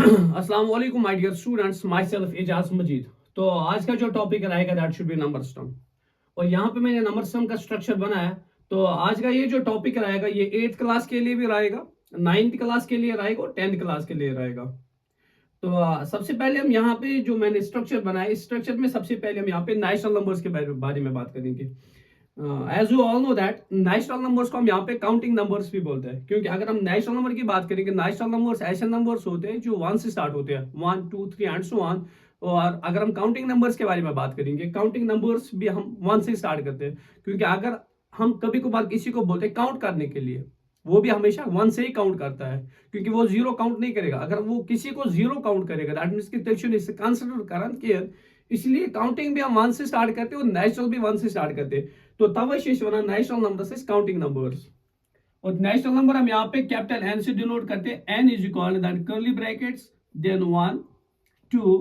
अस्सलाम वालेकुम my dear students, myself Ejaz Majeed. तो आज का जो टॉपिक रहेगा that should be number system. और यहाँ पे मैंने नंबर सिस्टम का स्ट्रक्चर बनाया। तो आज का ये जो टॉपिक रहेगा ये 8th क्लास के लिए भी रहेगा, 9th क्लास के लिए रहेगा और 10th क्लास के लिए रहेगा। तो सबसे पहले हम यहाँ पे जो मैंने स्ट्रक्चर बनाया, इस स्ट्रक्चर में सबसे पहले हम यहाँ पे नेशनल नंबर्स के बारे में बात करेंगे। As you all know that natural numbers को हम यहाँ पे काउंटिंग नंबर्स भी बोलते हैं, क्योंकि अगर हम नेशनल नंबर की बात करेंगे, नेशनल नंबर्स ऐसे नंबर्स होते हैं जो 1 से स्टार्ट होते हैं, 1 2 3 एंड सो ऑन। और अगर हम काउंटिंग नंबर्स के बारे में बात करेंगे, काउंटिंग नंबर्स भी हम 1 से स्टार्ट करते हैं, क्योंकि अगर हम कभी कभार किसी को बोलते हैं काउंट करने के लिए, वो भी हमेशा 1 से ही काउंट करता है, क्योंकि वो जीरो काउंट नहीं करेगा। अगर वो किसी को जीरो काउंट करेगा दैट मींस कि tension is consider current care. इसलिए काउंटिंग भी हम 1 से स्टार्ट करते हैं और नेशनल भी 1 से स्टार्ट करते हैं। तो तवै नेशनल नंबर से काउंटिंग नंबर्स। और नेशनल नंबर हम यहाँ पे कैपिटल एन से डिनोट करते हैं। N is equal that curly brackets then 1 2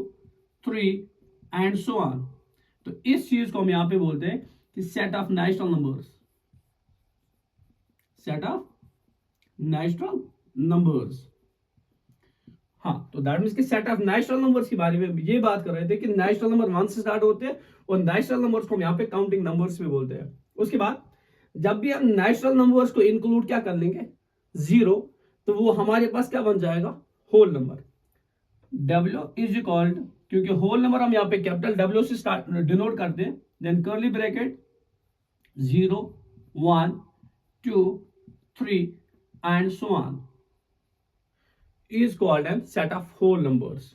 3 and so on. तो इस चीज को हम यहाँ पे बोलते हैं कि set of national numbers, set of national numbers. हाँ, तो दैट मींस कि सेट ऑफ नेशनल नंबर्स के बारे में ये बात कर रहे थे कि नेशनल नंबर 1 से स्टार्ट होते हैं और नेशनल नंबर्स को हम यहाँ पे काउंटिंग नंबर्स भी बोलते हैं। उसके बाद जब भी हम नेशनल नंबर्स को इंक्लूड क्या कर लेंगे, जीरो, तो वो हमारे पास क्या बन जाएगा, whole number. W is equal, क्योंकि होल नंबर हम यहाँ पे कैपिटल डब्ल्यू से स्टार्ट डिनोट करते हैं, then curly bracket 0 1 2 3 and so on is called a set of whole numbers.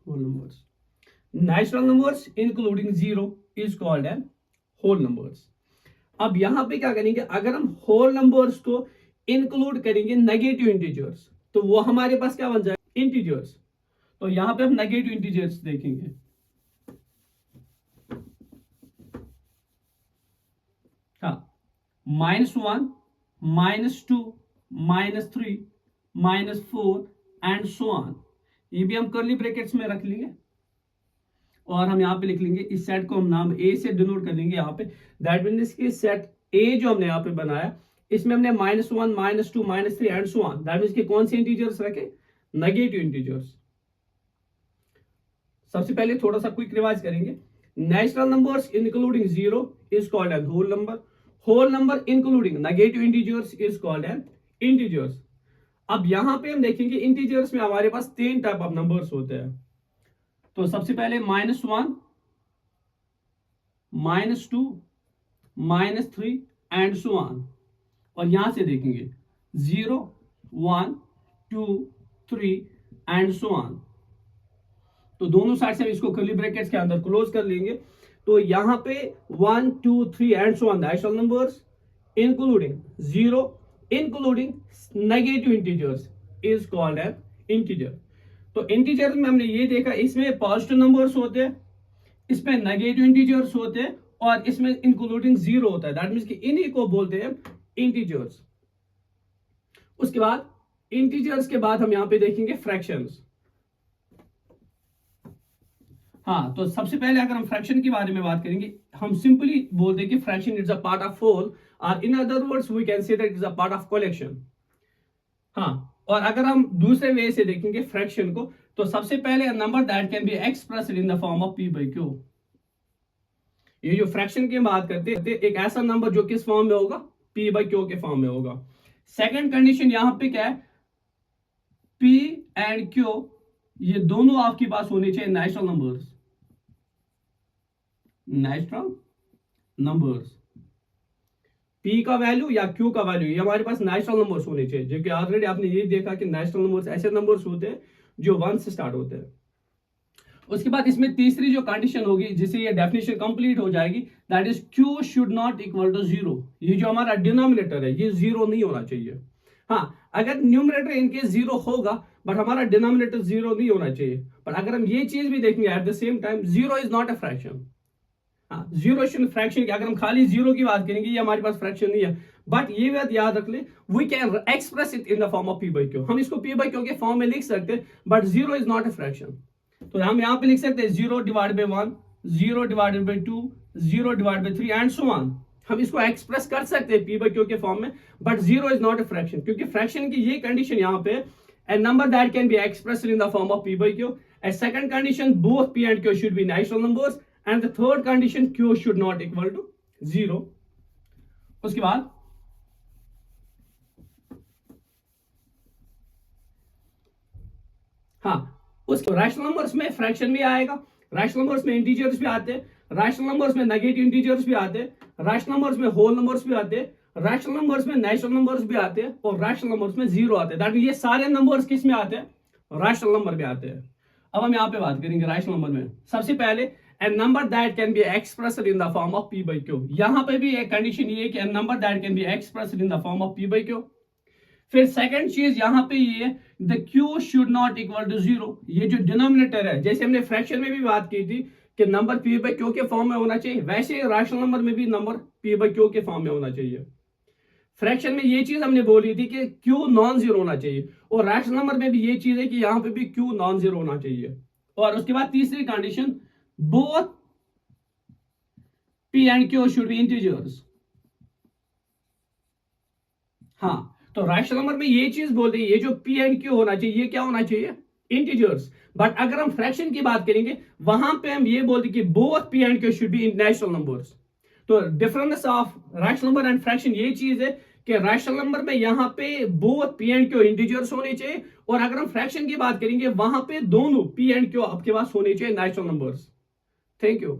Whole numbers. Natural numbers including zero is called a whole numbers. अब यहां पे क्या करेंगे, अगर हम whole numbers को इंक्लूड करेंगे नेगेटिव इंटीजर्स, तो वो हमारे पास क्या बन जाएगा, इंटीजर्स। तो यहां पे हम नेगेटिव इंटीजर्स देखेंगे। -1 -2 -3 -4 एंड सो ऑन। ये भी हम कर्ली ब्रैकेट्स में रख लेंगे और हम यहाँ पे लिख लेंगे, इस सेट को हम नाम ए से डिनोट कर लेंगे यहाँ पे। दैट मीन्स कि सेट ए जो हमने यहाँ पे बनाया, इसमें हमने -1 -2 -3 and so on. That means कि कौन से इंटीजर्स रखे, नेगेटिव इंटीजर्स। सबसे पहले थोड़ा सा क्विक रिवाइज करेंगे। Natural numbers including zero is called an whole number. Whole number including negative integers is called an integers. अब यहां पे हम देखेंगे इंटीजर्स में हमारे पास 3 टाइप ऑफ नंबर्स होते हैं। तो सबसे पहले -1 -2 -3 एंड सो ऑन। और यहां से देखेंगे 0 1 2 3 एंड सो ऑन। तो दोनों साइड से हम इसको कर्ली ब्रैकेट्स के अंदर क्लोज कर लेंगे। तो यहां पे 1 2 3 and so on natural numbers including zero including negative integers is called N integer. तो इंटीजर में हमने ये देखा, इसमें पॉजिटिव नंबर्स होते हैं, इसमें नेगेटिव इंटीजर्स होते हैं और इसमें इंक्लूडिंग जीरो होता है। दैट मींस कि इन्हीं को बोलते हैं इंटीजर्स। उसके बाद इंटीजर्स के बाद हम यहां पे देखेंगे फ्रैक्शंस। हाँ, तो सबसे पहले अगर हम फ्रैक्शन के बारे में बात करेंगे, हम सिंपली बोलते हैं कि fraction is a part of whole, और in other words we can say that is a part of collection. हाँ, और अगर हम दूसरे वे से देखेंगे फ्रैक्शन को, तो सबसे पहले number that can be expressed in the form of p/q। ये जो फ्रैक्शन की बात करते हैं, एक ऐसा नंबर जो किस फॉर्म में होगा, p/q के फॉर्म में होगा। सेकंड कंडीशन यहां पे क्या है, p एंड q ये दोनों आपके पास होने चाहिए natural numbers, natural numbers. p का वैल्यू या q का वैल्यू ये हमारे पास नेचुरल नंबर्स होने चाहिए, जो कि ऑलरेडी आपने ये देखा कि नेचुरल नंबर्स ऐसे नंबर्स होते हैं जो 1 से स्टार्ट होते हैं। उसके बाद इसमें तीसरी जो कंडीशन होगी जिससे ये डेफिनेशन कंप्लीट हो जाएगी, that is q should not equal to 0। ये जो हमारा डिनोमिनेटर है ये 0 नहीं होना चाहिए। हाँ, अगर न्यूमरेटर इनके 0 होगा बट हमारा डिनोमिनेटर 0 नहीं होना चाहिए। पर अगर हम ये चीज भी देखेंगे at the same time, 0 is not a fraction. हाँ, जीरो फ्रैक्शन की अगर हम खाली जीरो की बात करेंगे, ये हमारे पास फ्रैक्शन नहीं है। बट ये बात याद रख ले, we can express it in the form of p/q। हम इसको p/q के फॉर्म में लिख सकते हैं, but zero is not a fraction. तो हम यहाँ पे लिख सकते हैं 0 divide by 1, 0 divided by 2, 0 divided by 3 and so on. हम इसको एक्सप्रेस कर सकते हैं पी बाई क्यू के फॉर्म में, but zero is not a fraction, क्योंकि फ्रैक्शन की ये कंडीशन यहाँ पे a number that can be expressed in the form of p by q. A second condition, both p and q should be natural numbers, and the third condition, q should not equal to zero. उसके बाद हाँ, उसके rational numbers में fraction भी आएगा, rational numbers में integers भी आते हैं, रैशनल नंबर्स में नेगेटिव इंटीजर्स भी आते हैं, रैशनल नंबर्स में होल नंबर्स भी आते हैं, रैशनल नंबर्स में नेचुरल नंबर्स भी आते हैं, और रैशनल नंबर्स में जीरो आते हैं। दैट मींस ये सारे नंबर्स किस में आते हैं? रैशनल नंबर में आते हैं। अब हम यहाँ पे बात करेंगे रैशनल नंबर में। सबसे पहले a number that can be expressed in the form of p by q, यहाँ पे भी एक कंडीशन ये है कि a number that can be expressed in the form of p by q। फिर सेकंड चीज यहाँ पे ये है the q should not equal to zero। ये जो डिनोमिनेटर है, जैसे हमने फ्रैक्शन में भी बात की थी कि नंबर p by q के फॉर्म में होना चाहिए, वैसे ही रैशनल नंबर में भी नंबर p by q के फॉर्म में होना चाहिए। फ्रैक्शन में ये चीज हमने बोली थी कि q नॉन जीरो होना चाहिए, और रैशनल नंबर में भी ये चीज है कि यहाँ पे भी q नॉन जीरो होना चाहिए। और उसके बाद तीसरी condition, both p and q should B integers. हाँ, तो रैशनल नंबर में ये चीज बोल रही है, ये जो p एंड q होना चाहिए, ये क्या होना चाहिए? इंटीजर्स। बट अगर हम फ्रैक्शन की बात करेंगे, वहां पे हम ये बोलते कि both p and q should be natural numbers. तो difference of rational number and fraction ये चीज है कि रैशनल नंबर में यहाँ पे both p and q integers होने चाहिए, और अगर हम फ्रैक्शन की बात करेंगे, वहां पे दोनों p एंड q आपके पास होने चाहिए नेचुरल नंबर्स। Thank you.